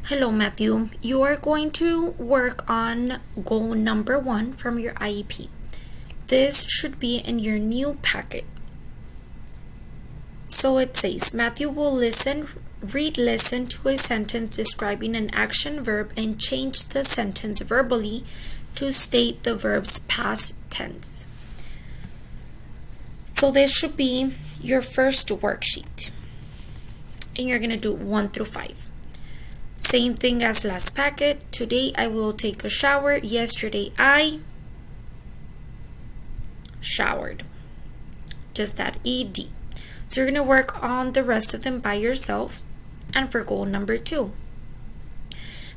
Hello, Matthew. You are going to work on goal number 1 from your IEP. This should be in your new packet. So it says, Matthew will listen to a sentence describing an action verb and change the sentence verbally to state the verb's past tense. So this should be your first worksheet. And you're going to do 1 through 5. Same thing as last packet. Today I will take a shower. Yesterday I showered. Just that ED. So you're going to work on the rest of them by yourself. And for goal number 2,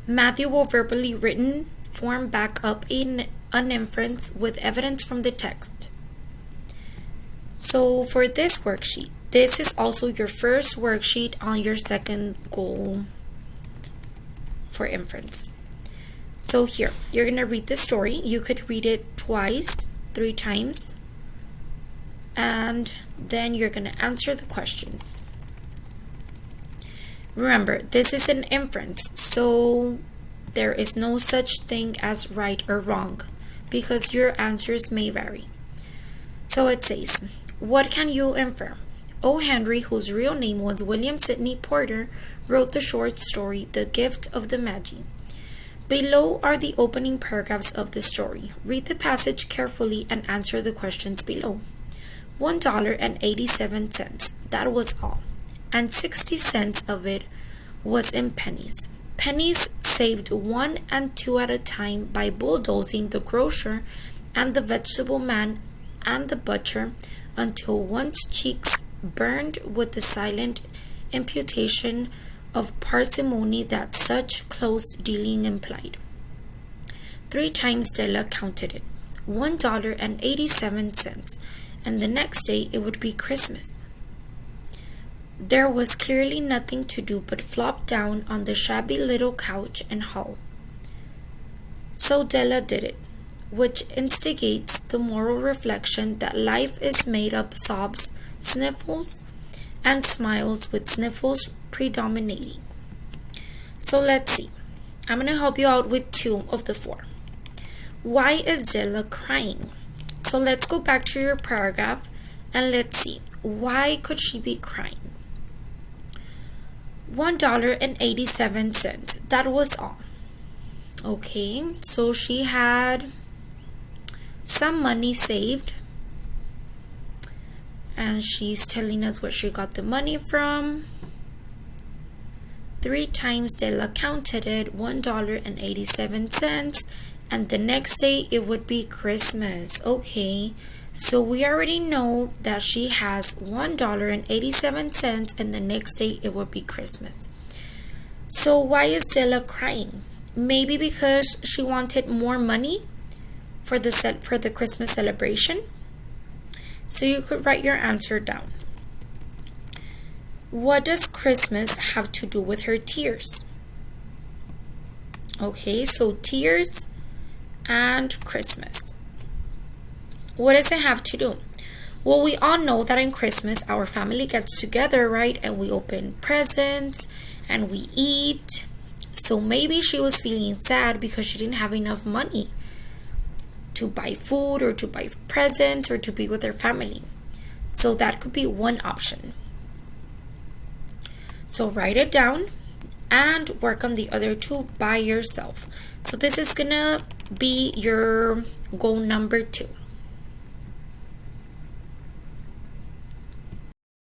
Matthew will verbally written form back up an inference with evidence from the text. So for this worksheet, this is also your first worksheet on your second goal for inference. So here, you're going to read the story. You could read it twice, 3 times, and then you're going to answer the questions. Remember, this is an inference, so there is no such thing as right or wrong because your answers may vary. So it says, what can you infer? O. Henry, whose real name was William Sidney Porter, wrote the short story, The Gift of the Magi. Below are the opening paragraphs of the story. Read the passage carefully and answer the questions below. $1.87, that was all, and 60 cents of it was in pennies. Pennies saved 1 and 2 at a time by bulldozing the grocer and the vegetable man and the butcher until one's cheeks burned with the silent imputation of parsimony that such close dealing implied. 3 times Della counted it, $1.87, and the next day it would be Christmas. There was clearly nothing to do but flop down on the shabby little couch and howl. So Della did it, which instigates the moral reflection that life is made up sobs, sniffles, and smiles, with sniffles predominating. So let's see. I'm going to help you out with 2 of the 4. Why is Della crying? So let's go back to your paragraph and let's see. Why could she be crying? $1.87. That was all. Okay, so she had some money saved, and she's telling us where she got the money from. 3 times Della counted it, $1.87, and the next day it would be Christmas. Okay, so we already know that she has $1.87 and the next day it would be Christmas. So why is Della crying? Maybe because she wanted more money for the Christmas celebration. So you could write your answer down. What does Christmas have to do with her tears? Okay, so tears and Christmas. What does it have to do? Well, we all know that in Christmas our family gets together, right? And we open presents and we eat. So maybe she was feeling sad because she didn't have enough money to buy food or to buy presents or to be with her family. So that could be one option. So write it down and work on the other 2 by yourself. So this is gonna be your goal number 2.